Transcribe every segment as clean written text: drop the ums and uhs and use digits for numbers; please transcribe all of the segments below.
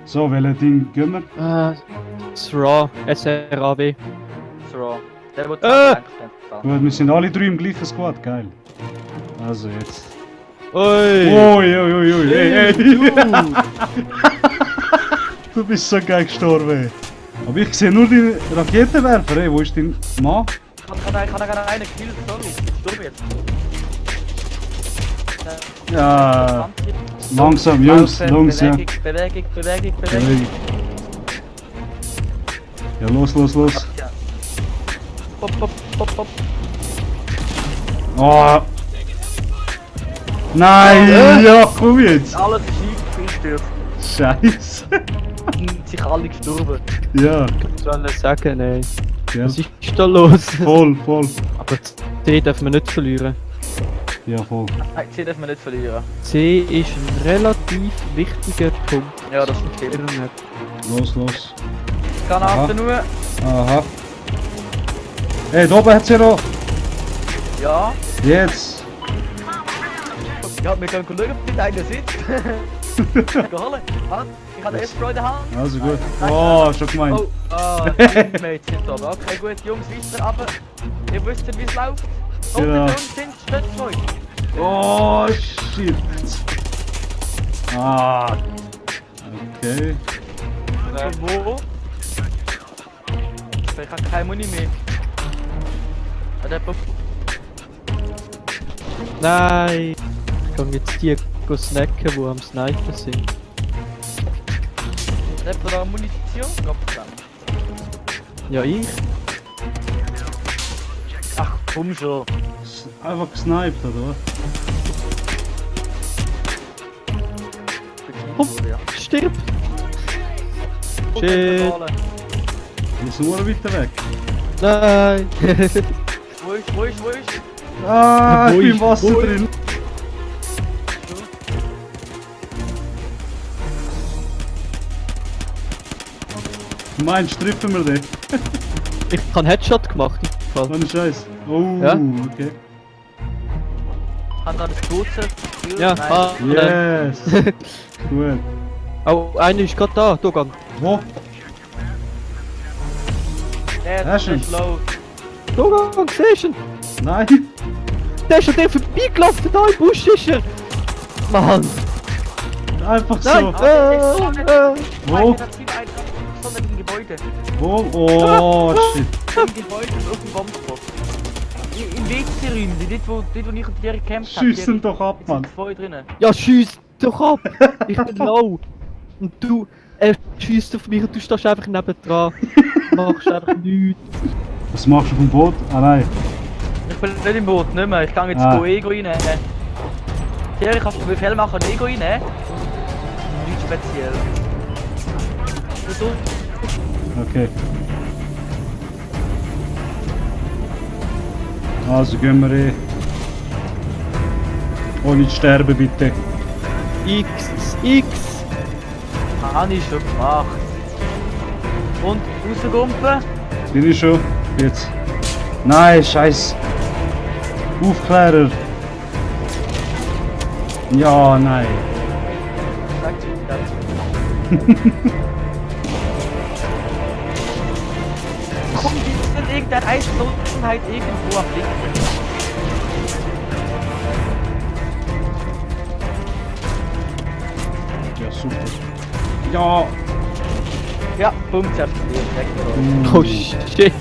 So, welches Ding gehen wir? SRAW, SRAW. So, der wird gelenkt. Gut, wir sind alle drei im gleichen Squad, geil. Also jetzt. Ui! Ui, ui, ui, ui, hey, hey. Du bist so geil gestorben. Aber ich sehe nur die Raketenwerfer, hey, wo ist dein Mann? Kann er einen killen, sorry. Sturm jetzt. Ja, langsam, Jungs, langsam. Bewegung. Ja, los. Ja. Pop. Oh. Nein, ja, komm jetzt. Alles schief gestürzt. Scheiße. Sind sich alle gestorben. Ja, Was soll ich sagen, ey? ja. Was ist da los? Voll. Aber C dürfen wir nicht verlieren. Ja, voll. Nein, C dürfen wir nicht verlieren. C ist ein relativ wichtiger Punkt. Ja, das stimmt. Los. Granaten nur. Aha. Hey, da oben hat's ja noch. Ja. Jetzt. Ja, wir können schauen, ob der eine sitzt. Geholt. Ich habe erst Freude haben. Also gut. Oh, schon gemeint. Oh, Teammates sind da. Okay, gut, Jungs, wisst ihr aber. Ihr wisst wie es läuft. Genau. Unter uns sind Stützfreunde. Oh, shit. Ah. Okay. Wo? Ich habe keine Muni mehr. Der Nein! Ich kann jetzt die snacken, die am Sniper sind. hat da Munition? Gott sei Dank. Ja, ich? Ach, komm schon. Einfach gesniped, oder was? Ja. Stirb! Und Shit. Zahlen. Wir sind nur weiter weg. Nein! Wo ist? Ah, ich Wo bin im ist- Wasser wo ist- drin. Du meinst, treffen wir den? Ich habe Headshot gemacht. im Fall. Ohne Scheiß. Oh, Ja? okay. Kann da das Kurze? Ja, Nein. Yes. Gut. Oh, einer ist gerade da, Dogan. Wo? Der ist schon. low. Dogan, siehst du ihn? Nein. Der ist an dir vorbeigelaufen, da im Busch ist er! Mann! Einfach Nein! so. Wo? Sondern im Gebäude. Wo? Oh, shit. Im Gebäude auf dem Bombspot. Im WC-Räumchen, dort wo ich und dir gekämpft habe. Schieß ihn doch ab, Jetzt Mann. sind zwei drinnen. Ja, schieß doch ab! Ich bin low! Und du, er schießt auf mich und du stehst einfach nebendran. Machst einfach nichts. Was machst du auf dem Boot? Ah, nein. Ich bin nicht im Boot, nicht mehr. Ich kann jetzt Ah. Ego reinnehmen. Thierry, kannst du Befehl machen, Ego reinnehmen? Nicht speziell. Du? Okay. Also gehen wir eh. Oh, nicht sterben bitte. X! Habe ich schon gemacht. Und rausgumpen? Bin ich schon? Jetzt. Nein, scheiß. Aufklärer. Ja, nein. Sagt sie wieder. Komm, gibt's denn irgendein Eisflottenheit irgendwo am Blick? Ja, super. Ja. Ja, bumm, zerstört. Oh shit!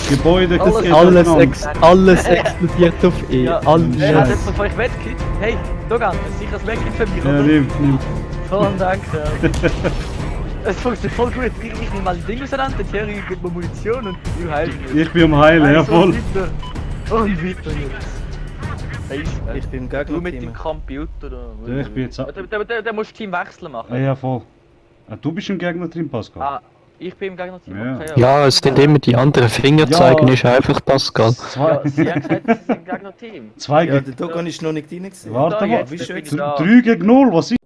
Gebäude Alles- geht Alles, auseinander. alles explodiert auf E. Ja, Alles. wer hat jetzt von euch Medkit? Hey, Dogan, sicher das Medkit für mich, Ja, oder? nimm. Vielen Dank. Es funktioniert voll gut. Ich nehme mal die Dinge auseinander, der Thierry gibt mir Munition und du heilst mich. Ich bin am Heilen, ja Also, voll. weiter. Und weiter jetzt. Hey, Ich bin im du mit dem Gegner-Team. Computer oder? Ja, ich bin jetzt ab. Der musst Team wechseln machen. Ja, voll. Ah, du bist im Gegner drin, Pascal. Ah, ich bin im Gegnerteam. Ja. Okay, Ja, es sind immer die anderen Finger Ja. zeigen, ist einfach Pascal. Zwei, Ja, sie haben gesagt, sie sind im Gegnerteam. zwei Ja, gegen... der Dogan ist noch nicht rein gewesen. Warte Da, mal. jetzt wie bin schön. ich da. 3 gegen 0, was 2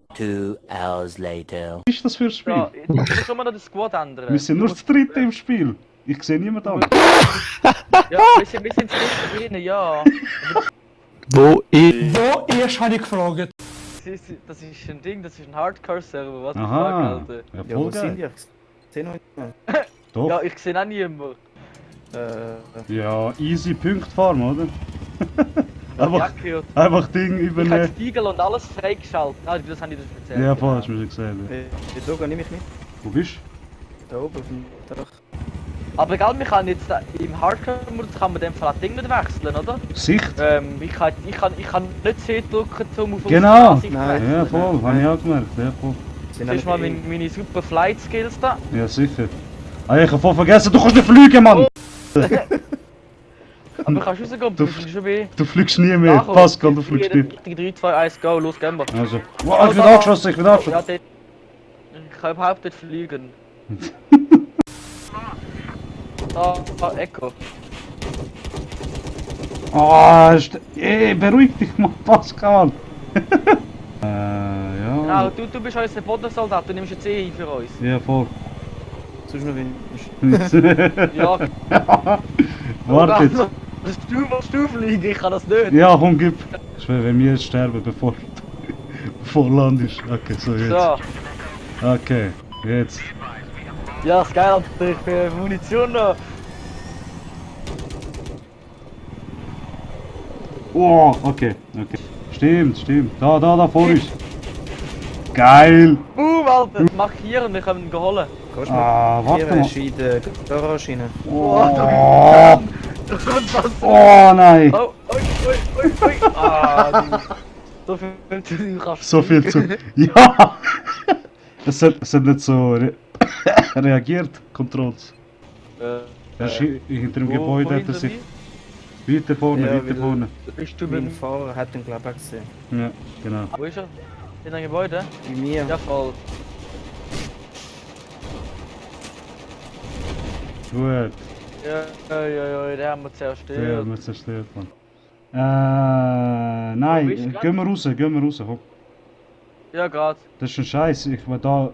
hours later. ist das für ein Spiel? Ja, jetzt muss man noch den Squad ändern. Wir sind nur das dritte im Spiel. Ich sehe niemanden an. Ja, wir sind drinnen, ja. Wo ich... Wo erst habe ich gefragt? das ist ein Ding, das ist ein Hardcore-Server, was Aha. Alter. Ja, Ja, voll wo sind geil. die? Ich sehe noch nicht mal. Doch. Ja, ich sehe auch niemanden. Ja, easy Punkt farmen, oder? Ja, einfach, gehört. einfach Ding Ich habe übernehmen. Stiegel und alles freigeschaltet. Ah, das habe ich dir schon erzählt. Ja, voll, hast du mir schon gesagt. Wieso nehme ich mit? Wo bist Da oben auf dem Dach. Aber egal, wir können jetzt im Hardcore-Modus kann man in dem Fall das Ding nicht wechseln, oder? du? Sicht? Ich kann nicht C drücken, um auf Genau. unsere Ansicht zu Nein. wechseln. Ja, voll, habe ich auch gemerkt. Ja, voll. Sind Siehst du mal meine super Flight-Skills da? Ja, sicher. Ah, ich hab voll vergessen, du kannst nicht fliegen, Mann! Aber kannst du rausgehen, Du- du bist schon weh. Du fliegst nie mehr. Nachher. Pascal, du fliegst nicht. 3, 2, 1, go, los, gehen wir. Also. Wow, ich bin angeschossen, ich bin angeschossen. Ja, dort. Ich kann überhaupt nicht fliegen. Da, Echo. Ah, beruhig dich mal, Pascal. Genau, ja. du bist unser Bodensoldat, du nimmst jetzt ein für uns. Ja, voll. Sonst noch wenig. Ja, Warte jetzt. Willst du fliegen? Ich kann das nicht. Ja, komm, gib. Ich will, wenn wir jetzt sterben, bevor landest. Okay, so jetzt. So. Okay, jetzt. Ja, ist geil, Alter. Ich bin Munition noch. Oh, okay. Stimmt. Da, vor uns. Geil. Boom, Alter. Markieren, wir können ihn holen. Kannst Ah, du warte hier mal. ist in der Garage rein. Oh, oh nein. Oh, oi. Ah, so viel zu dir kannst So viel zu. Ja! Es hat nicht so reagiert, Controls. Er ist hinter dem Gebäude, hat er sich. Weiter vorne, Ja, weiter weil- vorne. Bist du Mein mit Fahrer hat den glaube ich auch gesehen. Ja, genau. Wo ist er? In einem Gebäude? Bei mir. Ja, voll. Gut, Ja, der haben wir der zerstört. haben wir zerstört, Mann. Wo Nein, bist du gehen wir raus, komm. Ja, grad. Das ist ein Scheiß, ich will da...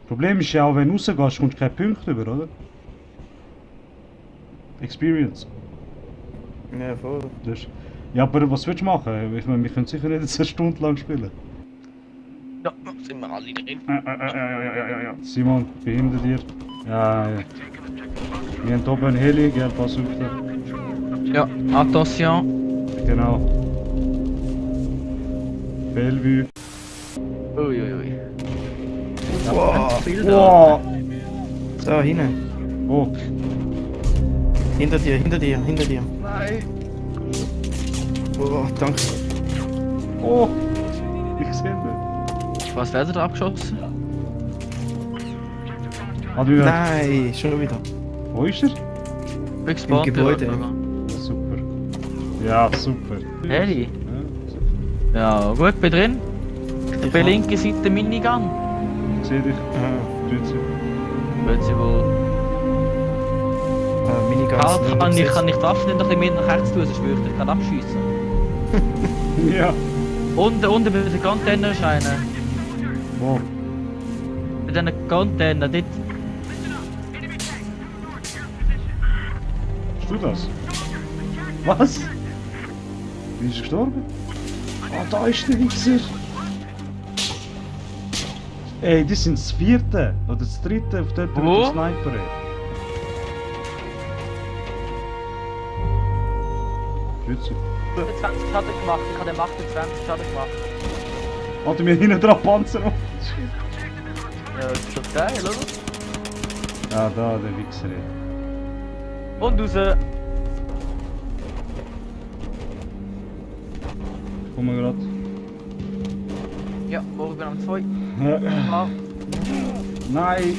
Problem ist ja auch, wenn du rausgehst, kommst du keine Punkte über, oder? Experience. Ja, voll. Das ist... Ja, aber was willst du machen? Ich meine, wir können sicher nicht jetzt eine Stunde lang spielen. Ja, sind wir alle drin. Ja. Simon, behinder dir. Ja. Wir haben oben einen Heli, gell, pass auf da. Ja, attention. Genau. Bellevue. Uiuiui. Wow. Wow. Da, hinten. Oh, Hinter dir. Nein. Oh, danke. oh. Ich sehe ihn. Was werden da abgeschossen? Hat wieder... Nein, schon wieder. Wo ist er? Gespawnt. Gebäude. Super. Ja, super. Heli. Ja, Ja, gut, bin drin. Ich bin linke Seite Minigun. ich sehe dich. Ah, Grüezi. Wird sie wohl. Minigun. Kann ich die Waffe nicht noch ein bisschen mehr nach rechts tun, sonst würde ich gerade abschiessen. Ja. Unten bei den Containerscheinen. Wo? Bei diesen Container, dort. Bist du das? Was? Wie ist er gestorben? Ah, da ist der Wichser. Ey, die sind das vierte oder das dritte auf dort mit Wo? dem Sniper. Ey. Grüezi. 20 Schaden gemacht, ich habe dem 28 Schaden gemacht. Alter, wir haben hinten dran Panzer. Ja, das ist schon geil, oder? Ah, da, der Wichser. Ey. Und raus. Ich komme gerade. Ja, morgen am 2. Ja. Nein!